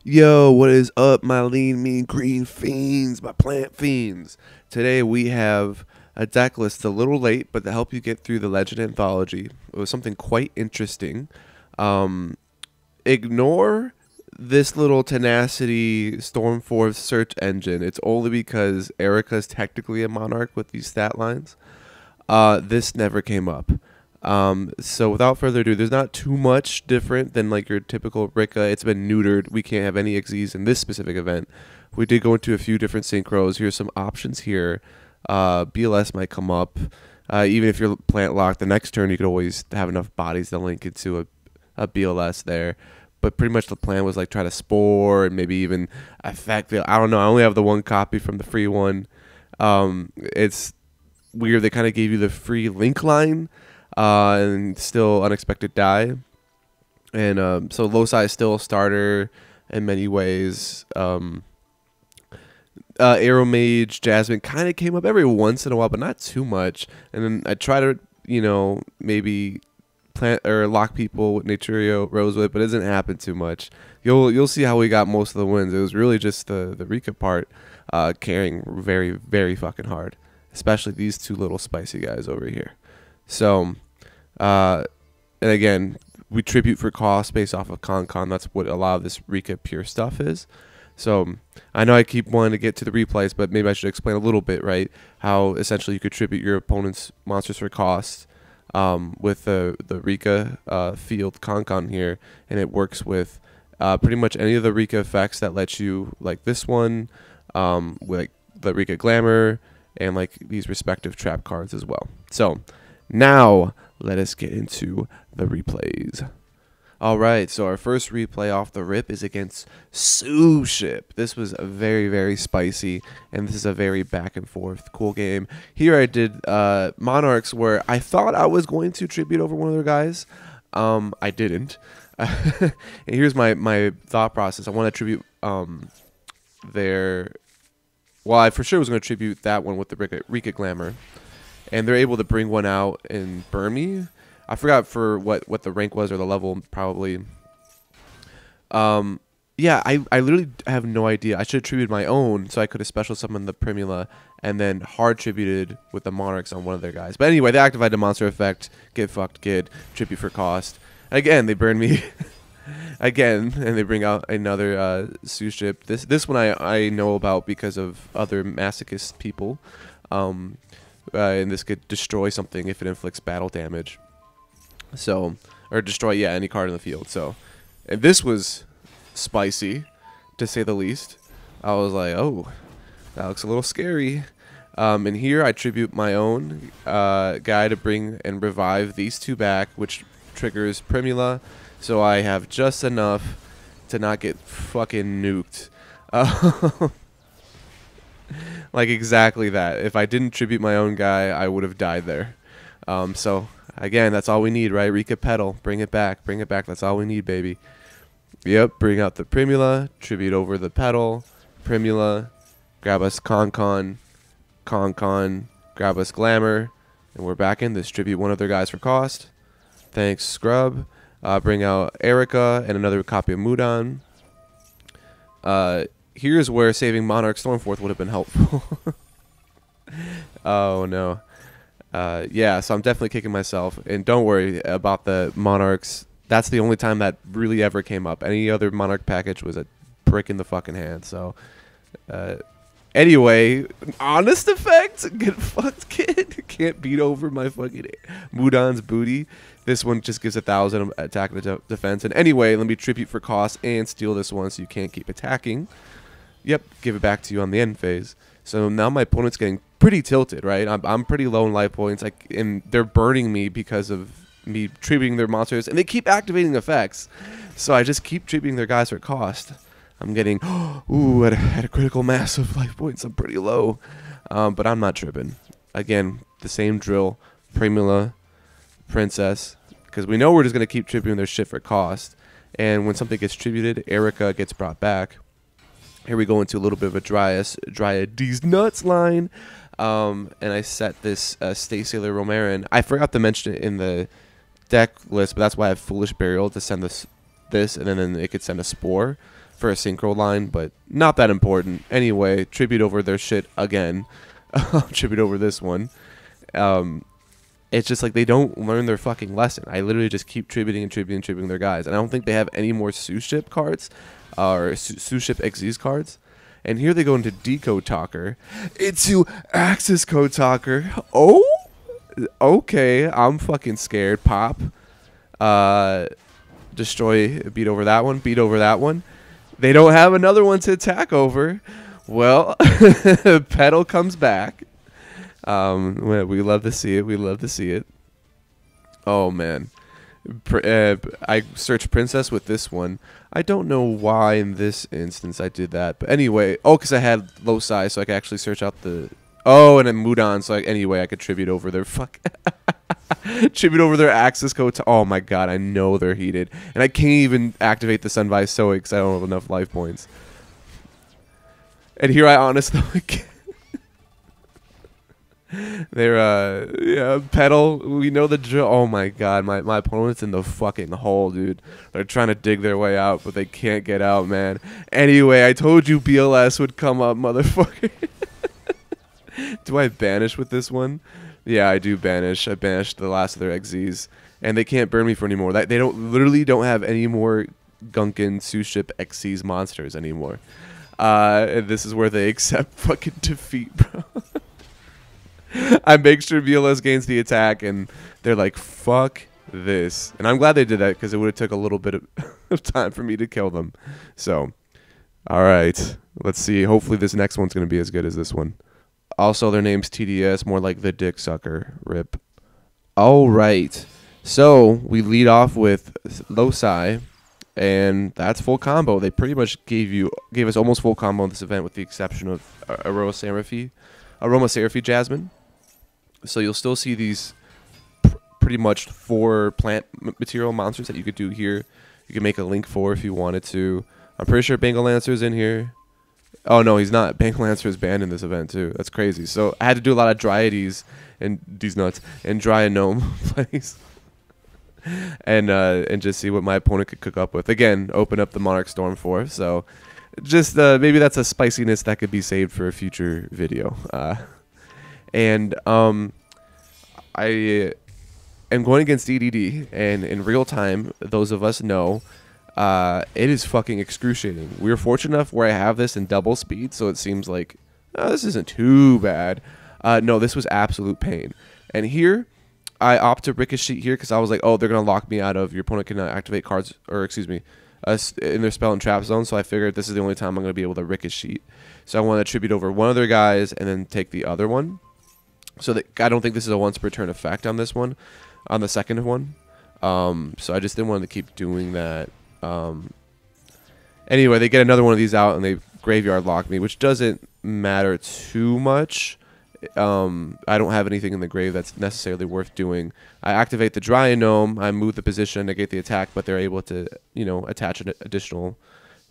Yo, what is up, my lean, mean, green fiends, my plant fiends? Today we have a deck list a little late, but to help you get through the Legend Anthology, it was something quite interesting. Um, Ignore this little Tenacity Stormforce search engine. It's only because Erica's technically a Monarch with these stat lines. This never came up. So without further ado, there's not too much different than like your typical Rikka. It's been neutered. We can't have any XZs in this specific event. We did go into a few different synchros. Here's some options here. BLS might come up. Even if you're plant locked, the next turn you could always have enough bodies to link into a BLS there. But pretty much the plan was like try to spore and maybe even affect the. I don't know. I only have the one copy from the free one. It's weird. They kind of gave you the free link line. And still unexpected die. And so Loci is still a starter in many ways. Arrow Mage, Jasmine kind of came up every once in a while, but not too much. And then I try to, maybe plant or lock people with Naturio Rosewood, but it doesn't happen too much. You'll see how we got most of the wins. It was really just the Rikka part carrying very, very fucking hard. Especially these two little spicy guys over here. So, and again, we tribute for cost based off of Gunkan. That's what a lot of this Rikka pure stuff is. So, I know I keep wanting to get to the replays, but maybe I should explain a little bit, right? How essentially you could tribute your opponent's monsters for cost with the Rikka field Gunkan here, and it works with pretty much any of the Rikka effects that let you, like this one, with like the Rikka Glamour, and like these respective trap cards as well. So now let us get into the replays. All right, so our first replay off the rip is against Suship. This was a very, very spicy, and this is a very back and forth cool game. Here I did Monarchs where I thought I was going to tribute over one of their guys. I didn't. And here's my thought process. I want to tribute their... Well, I for sure was going to tribute that one with the Rikka Glamour. And they're able to bring one out and burn me. I forgot for what the rank was or the level, probably. Yeah, I literally have no idea. I should have tributed my own, so I could have special summoned the Primula and then hard tributed with the Monarchs on one of their guys. But anyway, they activated the monster effect. Get fucked, kid. Tribute for cost. Again, they burn me. Again, and they bring out another Suship. This one I know about because of other masochist people. And this could destroy something if it inflicts battle damage. So, or destroy, any card in the field. So, and this was spicy, to say the least. I was like, oh, that looks a little scary. And here I tribute my own guy to bring and revive these two back, which triggers Primula. So I have just enough to not get fucking nuked. Like exactly that. If I didn't tribute my own guy, I would have died there. So again, that's all we need, right? Rikka Petal, bring it back, bring it back. That's all we need, baby. Yep, bring out the Primula, tribute over the Petal, Primula, grab us Gunkan, grab us Glamour, and we're back in this. Tribute one of their guys for cost. Thanks, Scrub. Bring out Erica and another copy of Mudan. Here's where saving Monarch Stormforth would have been helpful. Oh, no. Yeah, so I'm definitely kicking myself. And don't worry about the Monarchs. That's the only time that really ever came up. Any other Monarch package was a prick in the fucking hand. So, anyway, honest effect. Get fucked, kid. Can't beat over my fucking Mudan's booty. This one just gives 1,000 attack and defense. And anyway, let me tribute for cost and steal this one so you can't keep attacking. Yep, give it back to you on the end phase. So now my opponent's getting pretty tilted, right? I'm pretty low in life points, and they're burning me because of me tributing their monsters, and they keep activating effects. So I just keep tributing their guys for cost. I'm getting, ooh, at a critical mass of life points, I'm pretty low. But I'm not tripping. Again, the same drill, Primula, Princess, because we know we're just going to keep tributing their shit for cost. And when something gets tributed, Erica gets brought back. Here we go into a little bit of a Dryad's Nuts line. And I set this Stay Sailor Romarin. I forgot to mention it in the deck list, but that's why I have Foolish Burial to send this and then it could send a Spore for a synchro line, but not that important. Anyway, tribute over their shit again. Tribute over this one. It's just like they don't learn their fucking lesson. I literally just keep tributing and tributing their guys. And I don't think they have any more Suship cards or Suship Xyz cards. And here they go into Decode Talker. Into Axis Code Talker. Oh? Okay. I'm fucking scared. Pop. Destroy. Beat over that one. Beat over that one. They don't have another one to attack over. Well, Petal comes back. We love to see it. We love to see it. Oh, man. I searched Princess with this one. I don't know why in this instance I did that. But anyway. Oh, because I had Loci, so I could actually search out the... Oh, and then Mudan, so anyway, I could tribute over their... Tribute over their Axis Code. Oh, my God. I know they're heated. And I can't even activate the Sunvised Stoic because I don't have enough life points. And here I honestly... They're, yeah, Petal. We know the drill. Oh, my God. My opponent's in the fucking hole, dude. They're trying to dig their way out, but they can't get out, man. Anyway, I told you BLS would come up, motherfucker. Do I banish with this one? Yeah, I do banish. I banished the last of their Xyz. And they can't burn me for anymore. They literally don't have any more Gunkan Suship Xyz monsters anymore. And this is where they accept fucking defeat, bro. I make sure BLS gains the attack, and they're like, fuck this. And I'm glad they did that, because it would have took a little bit of time for me to kill them. So, all right. Let's see. Hopefully this next one's going to be as good as this one. Also, their name's TDS, more like the Dick Sucker. Rip. All right. So, we lead off with Loci, and that's full combo. They pretty much gave us almost full combo in this event, with the exception of Aroma Seraphy Jasmine. So you'll still see these pretty much 4 plant material monsters that you could do here. You can make a link for if you wanted to. I'm pretty sure Bengal Lancer's in here. Oh, no, he's not. Bengal Lancer is banned in this event, too. That's crazy. So I had to do a lot of Dryades and these nuts and Dry Gnome plays. And just see what my opponent could cook up with. Again, open up the Monarch Storm for. So just maybe that's a spiciness that could be saved for a future video. And I am going against EDD, and in real time, those of us know it is fucking excruciating. We were fortunate enough where I have this in double speed, so it seems like this isn't too bad. No, this was absolute pain. And here, I opt to Ricochet here because I was like, oh, they're going to lock me out of your opponent cannot activate cards, or excuse me, in their spell and trap zone, so I figured this is the only time I'm going to be able to Ricochet. So I want to tribute over one of their guys and then take the other one. So that I don't think this is a once per turn effect on this one, on the second one. So I just didn't want to keep doing that. Anyway, they get another one of these out and they graveyard lock me, which doesn't matter too much. I don't have anything in the grave that's necessarily worth doing. I activate the Dry Gnome, I move the position, negate the attack, but they're able to, you know, attach an additional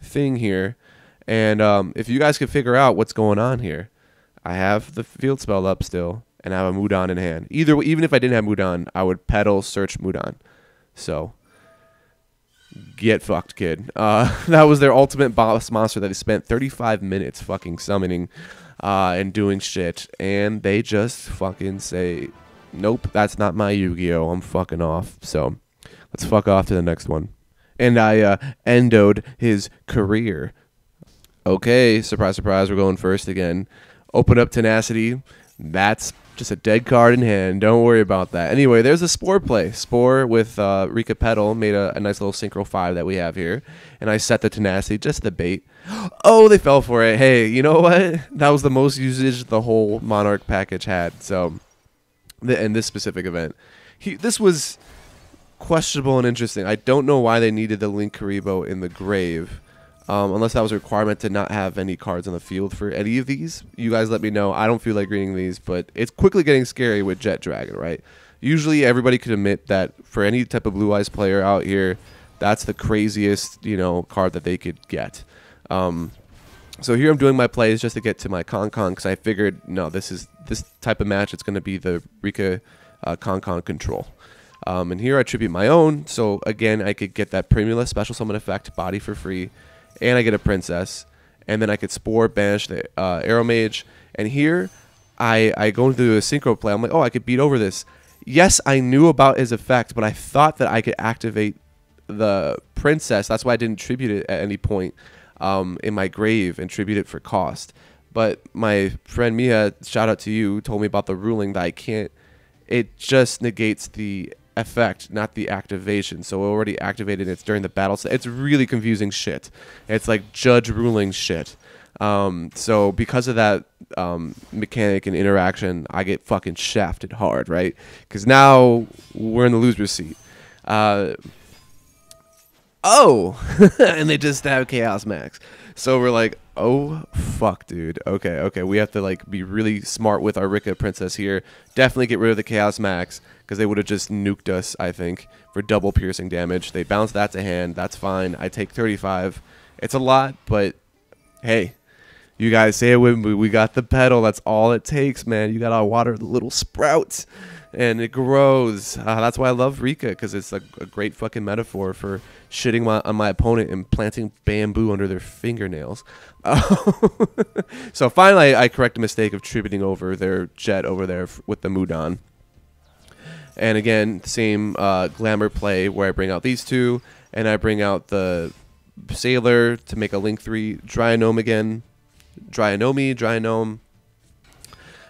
thing here. And if you guys can figure out what's going on here, I have the field spell up still, and I have a Mudan in hand. Even if I didn't have Mudan, I would Petal search Mudan. So, get fucked, kid. That was their ultimate boss monster that they spent 35 minutes fucking summoning and doing shit. And they just fucking say, nope, that's not my Yu-Gi-Oh! I'm fucking off. So, let's fuck off to the next one. And I endoed his career. Okay, surprise, surprise, we're going first again. Open up Tenacity. That's just a dead card in hand. Don't worry about that. Anyway, there's a Spore play. Spore with Rikka Petal made a nice little Synchro 5 that we have here. And I set the Tenacity, just the bait. Oh, they fell for it. Hey, you know what? That was the most usage the whole Monarch package had. So, in this specific event. This was questionable and interesting. I don't know why they needed the Link Karibo in the grave. Unless that was a requirement to not have any cards on the field for any of these. You guys let me know. I don't feel like reading these, but it's quickly getting scary with Jet Dragon, right? Usually everybody could admit that for any type of Blue Eyes player out here, that's the craziest, you know, card that they could get. So here I'm doing my plays just to get to my Con-Con, because I figured, no, this type of match, it's going to be the Rikka Con-Con control. And here I tribute my own, so again, I could get that Primula special summon effect, body for free. and I get a princess, and then I could Spore, banish the Arrow Mage, and here I go into a synchro play. I'm like, oh, I could beat over this. Yes, I knew about his effect, but I thought that I could activate the princess. That's why I didn't tribute it at any point in my grave and tribute it for cost. But my friend Mia, shout out to you, told me about the ruling that I can't. It just negates the effect, not the activation. So it already activated. It's during the battle. So it's really confusing shit. It's like judge ruling shit. So because of that mechanic and interaction, I get fucking shafted hard, right? Because now we're in the loser's seat. Oh, and they just have Chaos Max. So we're like, oh, fuck, dude. Okay. We have to, like, be really smart with our Rikka Princess here. Definitely get rid of the Chaos Max, because they would have just nuked us, I think, for double piercing damage. They bounce that to hand. That's fine. I take 35. It's a lot, but hey, you guys say it with me. We got the pedal. That's all it takes, man. You got to water the little sprouts, and it grows. That's why I love Rikka, because it's a great fucking metaphor for shitting on my opponent and planting bamboo under their fingernails. So finally, I correct the mistake of tributing over their jet over there with the Mudan. And again, same glamour play where I bring out these two, and I bring out the Sailor to make a Link 3 Dryanome again. Dryanome.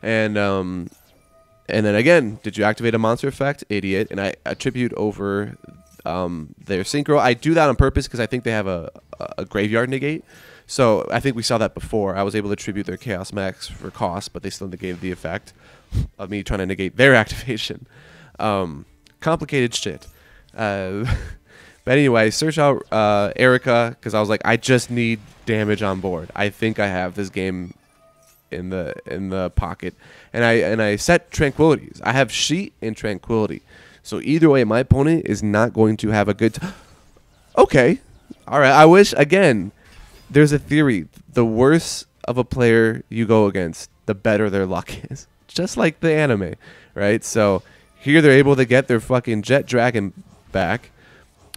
And then again, did you activate a monster effect? Idiot. And I attribute over their synchro. I do that on purpose because I think they have a graveyard negate. So I think we saw that before. I was able to attribute their Chaos Max for cost, but they still negated the effect of me trying to negate their activation. Complicated shit. But anyway, search out Erica, because I was like, I just need damage on board. I think I have this game in the pocket, and I set tranquilities. I have Sheet and Tranquility, so either way, my opponent is not going to have a good okay, all right. I wish, again, there's a theory: the worse of a player you go against, the better their luck is. Just like the anime, right? So here they're able to get their fucking Jet Dragon back,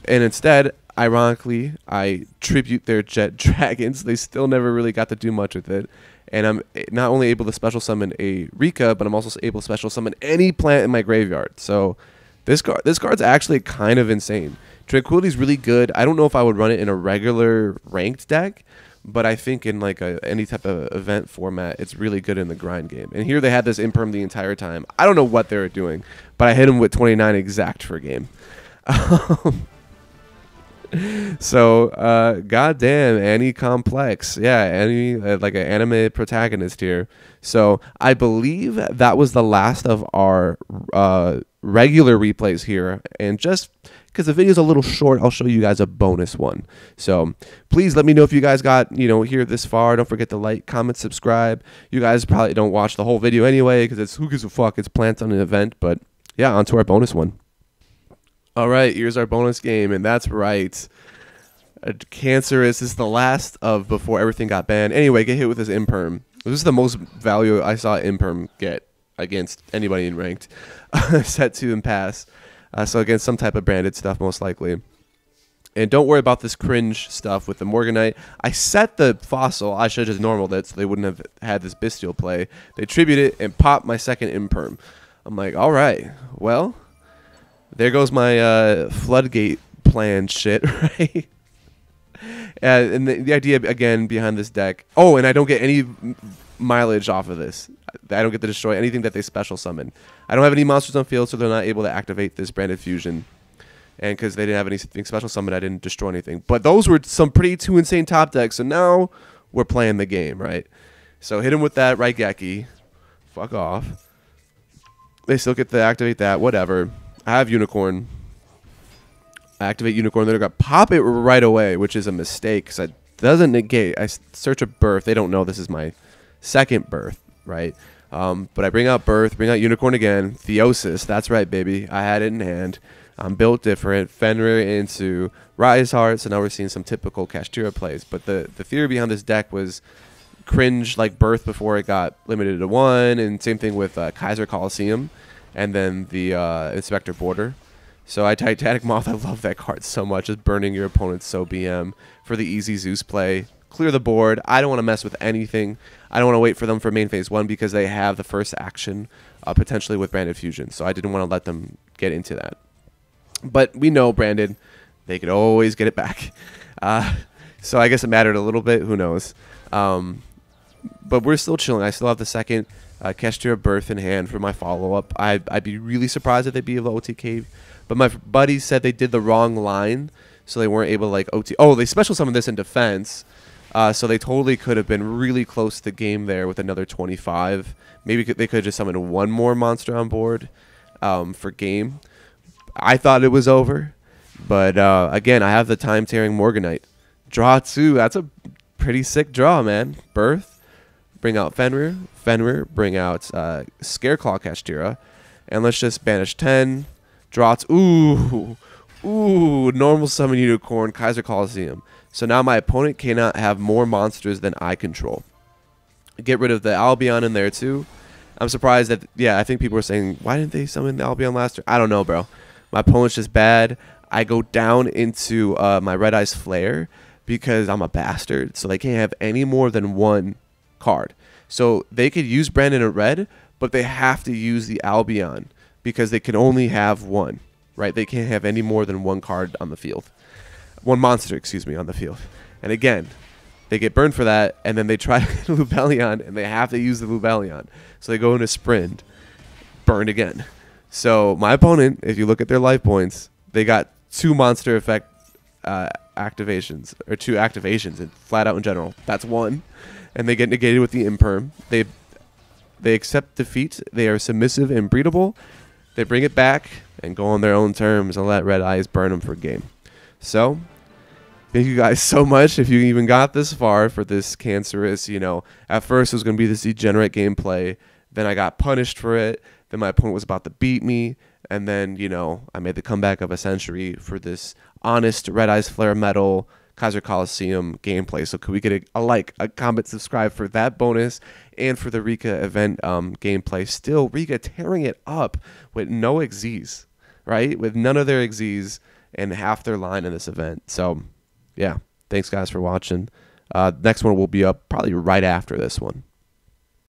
and instead, ironically, I tribute their Jet Dragons. They still never really got to do much with it. And I'm not only able to special summon a Rikka, but I'm also able to special summon any plant in my graveyard. So this card's actually kind of insane. Tranquility's really good. I don't know if I would run it in a regular ranked deck, but I think in like any type of event format, it's really good in the grind game. And here they had this imperm the entire time. I don't know what they were doing, but I hit them with 29 exact for game. So, goddamn, Annie Complex. Yeah, Annie, like an anime protagonist here. So, I believe that was the last of our regular replays here. And just because the video's a little short, I'll show you guys a bonus one. So, please let me know if you guys got, here this far. Don't forget to like, comment, subscribe. You guys probably don't watch the whole video anyway, because it's who gives a fuck. It's plants on an event. But, yeah, on to our bonus one. All right, here's our bonus game, and that's right. Cancerous is the last of before everything got banned. Anyway, get hit with this Imperm. This is the most value I saw Imperm get against anybody in ranked. Set 2 and pass. So against some type of branded stuff, most likely. And don't worry about this cringe stuff with the Morganite. I set the Fossil. I should have just normaled it so they wouldn't have had this Bestial play. They tribute it and pop my second Imperm. I'm like, all right, well, there goes my floodgate plan shit, right? And the idea, again, behind this deck... Oh, and I don't get any mileage off of this. I don't get to destroy anything that they special summon. I don't have any monsters on field, so they're not able to activate this branded fusion. And because they didn't have anything special summon, I didn't destroy anything. But those were some pretty too insane top decks, so now we're playing the game, right? So hit him with that Raigeki. Fuck off. They still get to activate that, whatever. I have Unicorn. I activate Unicorn, then I got pop it right away, which is a mistake because it doesn't negate. I search a birth. They don't know this is my second birth, right? But I bring out birth, bring out Unicorn again. Theosis, that's right, baby. I had it in hand. I'm built different. Fenrir into Rise Heart, so now we're seeing some typical Kashtira plays. But the theory behind this deck was cringe like birth before it got limited to 1, and same thing with Kaiser Coliseum, and then the Inspector Border. So I Titanic Moth, I love that card so much. Just burning your opponent's so BM for the easy Zeus play. Clear the board. I don't want to mess with anything. I don't want to wait for them for main phase 1 because they have the first action potentially with Branded Fusion. So I didn't want to let them get into that. But we know Branded, they could always get it back. So I guess it mattered a little bit. Who knows? But we're still chilling. I still have the second Kestra Birth in hand for my follow-up. I'd be really surprised if they beat the OTK. But my buddies said they did the wrong line, so they weren't able to like OT. Oh, they special summoned this in defense. So they totally could have been really close to the game there with another 25. Maybe they could have just summoned one more monster on board for game. I thought it was over. But again, I have the time-tearing Morganite. Draw 2. That's a pretty sick draw, man. Birth. Bring out Fenrir. Fenrir. Bring out Scareclaw Kashtira. And let's just banish 10. Draw 2. Ooh. Normal summon Unicorn. Kaiser Coliseum. So now my opponent cannot have more monsters than I control. Get rid of the Albion in there too. I'm surprised that, yeah, I think people were saying, why didn't they summon the Albion last year? I don't know, bro. My opponent's just bad. I go down into my Red Eyes Flare because I'm a bastard. So they can't have any more than one card. So they could use Brandon in red, but they have to use the Albion because they can only have one, right? They can't have any more than one card on the field. One monster, excuse me, on the field. And again, they get burned for that, and then they try Lubellion, and they have to use the Lubellion. So they go into Sprint, burned again. So my opponent, if you look at their life points, they got 2 monster effect activations, or 2 activations, and flat out in general. That's 1. And they get negated with the Imperm. They accept defeat. They are submissive and breedable. They bring it back and go on their own terms and let Red Eyes burn them for game. So, thank you guys so much if you even got this far for this cancerous, at first it was going to be this degenerate gameplay. Then I got punished for it. Then my opponent was about to beat me. And then, I made the comeback of a century for this honest Red Eyes Flare Metal Kaiser Coliseum gameplay. So could we get a like, a comment, subscribe for that bonus and for the Rikka event gameplay. Still, Rikka tearing it up with no XZs, right? With none of their XZs. And half their line in this event. So, yeah, thanks guys for watching. Next one will be up probably right after this one.